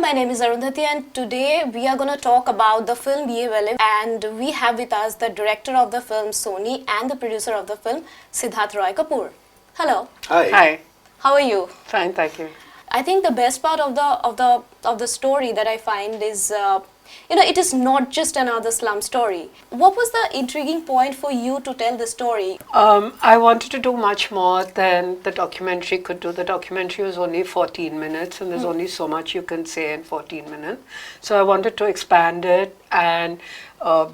my name is Arundhati and today we are going to talk about the film Yeh Ballet, and we have with us the director of the film Sooni and the producer of the film Siddharth Kapur. Hello. Hi. Hi. How are you? Fine, thank you. I think the best part of the story that I find is it is not just another slum story. What was the intriguing point for you to tell the story? I wanted to do much more than the documentary could do. The documentary was only 14 minutes and there's only so much you can say in 14 minutes. So I wanted to expand it and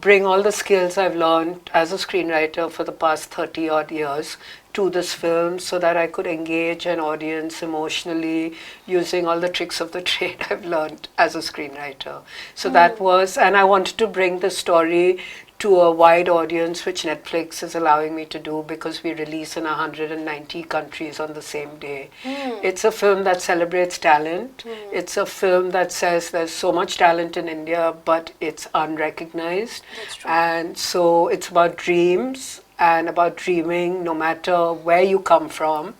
bring all the skills I've learned as a screenwriter for the past 30 odd years to this film so that I could engage an audience emotionally using all the tricks of the trade I've learned as a screenwriter. So that was, and I wanted to bring the story to a wide audience, which Netflix is allowing me to do because we release in 190 countries on the same day. It's a film that celebrates talent. It's a film that says there's so much talent in India, but it's unrecognized. That's true. And so it's about dreams and about dreaming no matter where you come from.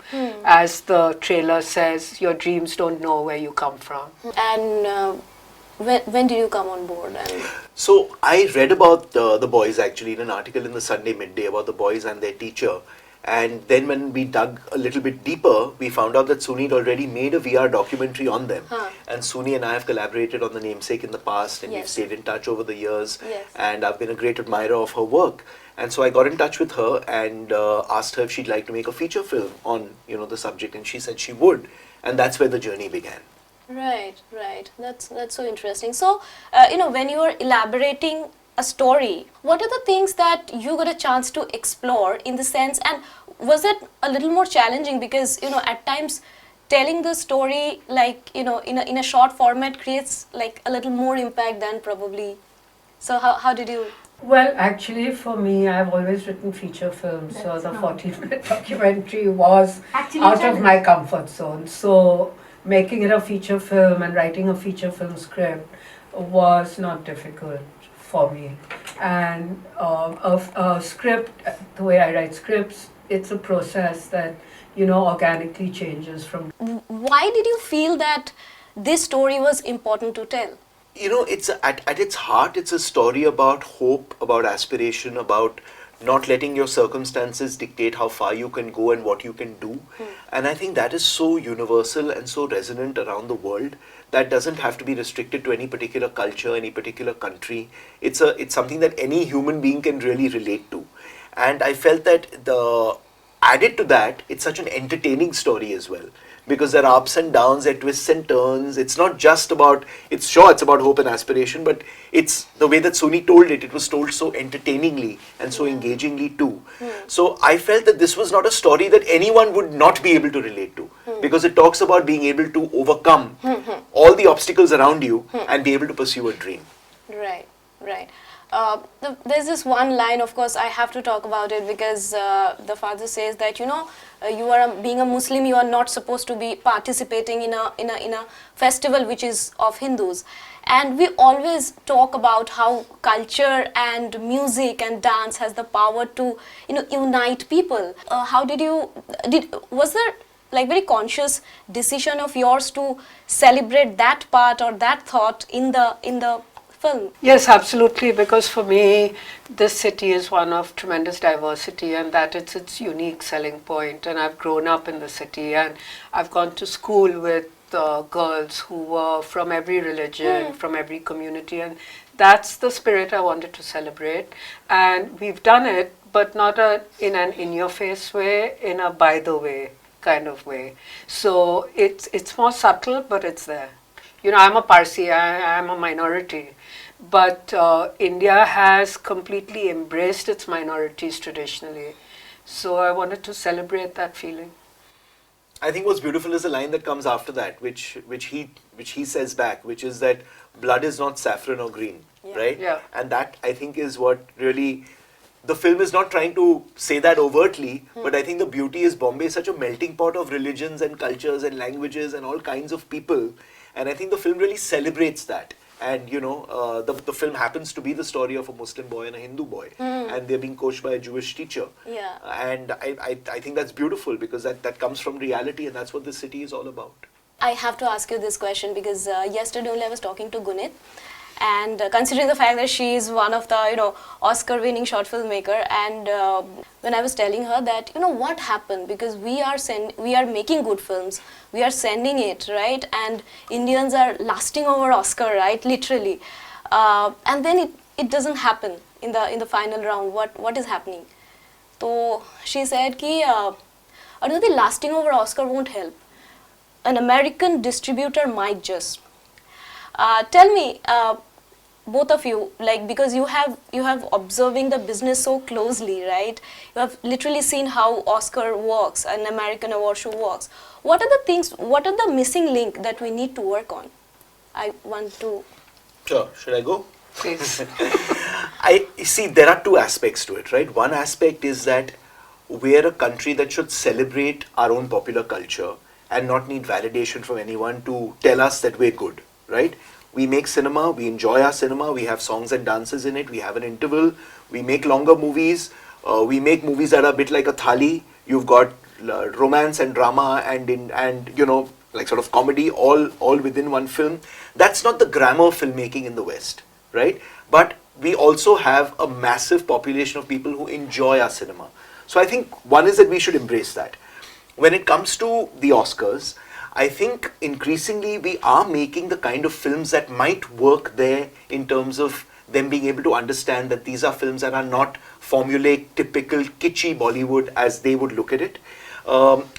As the trailer says, your dreams don't know where you come from. And when did you come on board? And So I read about the boys actually in an article in the Sunday Midday about the boys and their teacher. And then when we dug a little bit deeper, we found out that Sooni had already made a VR documentary on them. And Sooni and I have collaborated on The Namesake in the past, and we've Yes. stayed in touch over the years. Yes. And I've been a great admirer of her work. And so I got in touch with her and asked her if she'd like to make a feature film on the subject, and she said she would. And that's where the journey began. Right. That's so interesting. So, when you were elaborating a story, what are the things that you got a chance to explore in the sense, and was it a little more challenging because, at times telling the story like, in a short format creates like a little more impact than probably. So how did you? Well, actually, for me, I've always written feature films, so the 14-minute documentary was out of my comfort zone. So making it a feature film and writing a feature film script was not difficult for me. And a script, the way I write scripts, it's a process that, organically changes from. Why did you feel that this story was important to tell? It's at its heart, it's a story about hope, about aspiration, about not letting your circumstances dictate how far you can go and what you can do. And I think that is so universal and so resonant around the world that doesn't have to be restricted to any particular culture, any particular country. It's something that any human being can really relate to. And I felt that added to that, it's such an entertaining story as well. Because there are ups and downs, there are twists and turns. It's not just about, it's about hope and aspiration, but it's the way that Sooni told it. It was told so entertainingly and so engagingly too. So I felt that this was not a story that anyone would not be able to relate to. Because it talks about being able to overcome all the obstacles around you and be able to pursue a dream. Right. There's this one line, of course, I have to talk about it because the father says that you are being a Muslim, you are not supposed to be participating in a festival which is of Hindus. And we always talk about how culture and music and dance has the power to unite people. Was there like very conscious decision of yours to celebrate that part or that thought in the film? Yes, absolutely, because for me, this city is one of tremendous diversity and that it's its unique selling point. And I've grown up in the city and I've gone to school with girls who were from every religion, from every community, and that's the spirit I wanted to celebrate. And we've done it, but not in an in-your-face way, in a by-the-way kind of way. So it's more subtle, but it's there. I'm a Parsi, I'm a minority. But India has completely embraced its minorities traditionally. So I wanted to celebrate that feeling. I think what's beautiful is the line that comes after that, which he says back, which is that blood is not saffron or green, right? Yeah. And that, I think, is what really, the film is not trying to say that overtly, but I think the beauty is Bombay is such a melting pot of religions and cultures and languages and all kinds of people. And I think the film really celebrates that. And the film happens to be the story of a Muslim boy and a Hindu boy, and they're being coached by a Jewish teacher. Yeah. And I think that's beautiful because that comes from reality, and that's what the city is all about. I have to ask you this question because yesterday only I was talking to Gunit, and considering the fact that she is one of the Oscar-winning short filmmaker, and when I was telling her that what happened, because we are making good films, we are sending it, right, and Indians are lasting over Oscar, right, literally, and then it doesn't happen in the final round. What is happening? So she said ki Arundhati, lasting over Oscar won't help. An American distributor might just. Tell me, both of you, like, because you have observing the business so closely, right? You have literally seen how Oscar works, an American award show works. What are the things? What are the missing link that we need to work on? I want to. Sure. Should I go? Please. I see there are two aspects to it, right? One aspect is that we're a country that should celebrate our own popular culture and not need validation from anyone to tell us that we're good, right? We make cinema, we enjoy our cinema, we have songs and dances in it, we have an interval, we make longer movies, we make movies that are a bit like a thali. You've got romance and drama and like sort of comedy all within one film. That's not the grammar of filmmaking in the West, right? But we also have a massive population of people who enjoy our cinema. So I think one is that we should embrace that. When it comes to the Oscars, I think increasingly we are making the kind of films that might work there in terms of them being able to understand that these are films that are not formulaic, typical, kitschy Bollywood as they would look at it.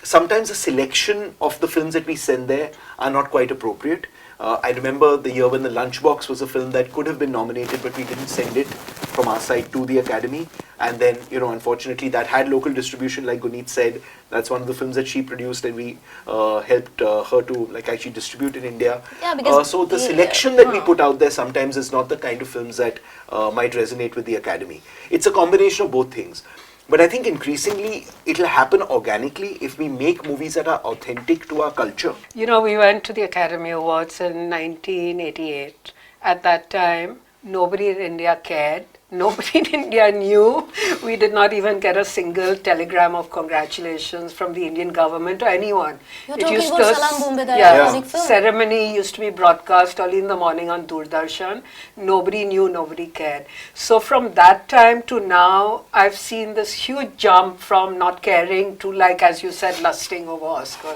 Sometimes the selection of the films that we send there are not quite appropriate. I remember the year when The Lunchbox was a film that could have been nominated, but we didn't send it from our side to the Academy. And then, unfortunately, that had local distribution, like Gunit said. That's one of the films that she produced, and we helped her to actually distribute in India. Yeah, because so the selection that we put out there sometimes is not the kind of films that might resonate with the Academy. It's a combination of both things. But I think increasingly it'll happen organically if we make movies that are authentic to our culture. We went to the Academy Awards in 1988. At that time, nobody in India cared. Nobody in India knew. We did not even get a single telegram of congratulations from the Indian government or anyone. You're talking about Salam Bombay, the music film. Ceremony used to be broadcast early in the morning on Doordarshan. Nobody knew, nobody cared. So from that time to now, I've seen this huge jump from not caring to, like as you said, lusting over Oscar,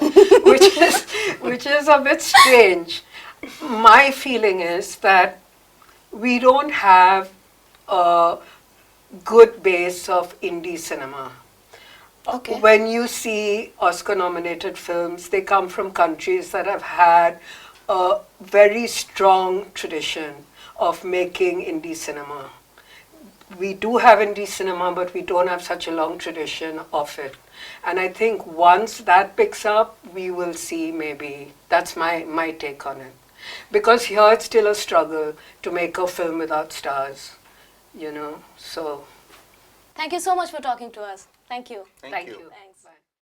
which is a bit strange. My feeling is that we don't have a good base of indie cinema. Okay. When you see Oscar-nominated films, they come from countries that have had a very strong tradition of making indie cinema. We do have indie cinema, but we don't have such a long tradition of it. And I think once that picks up, we will see maybe. That's my take on it. Because here it's still a struggle to make a film without stars. So. Thank you so much for talking to us. Thank you. Thank you. Thank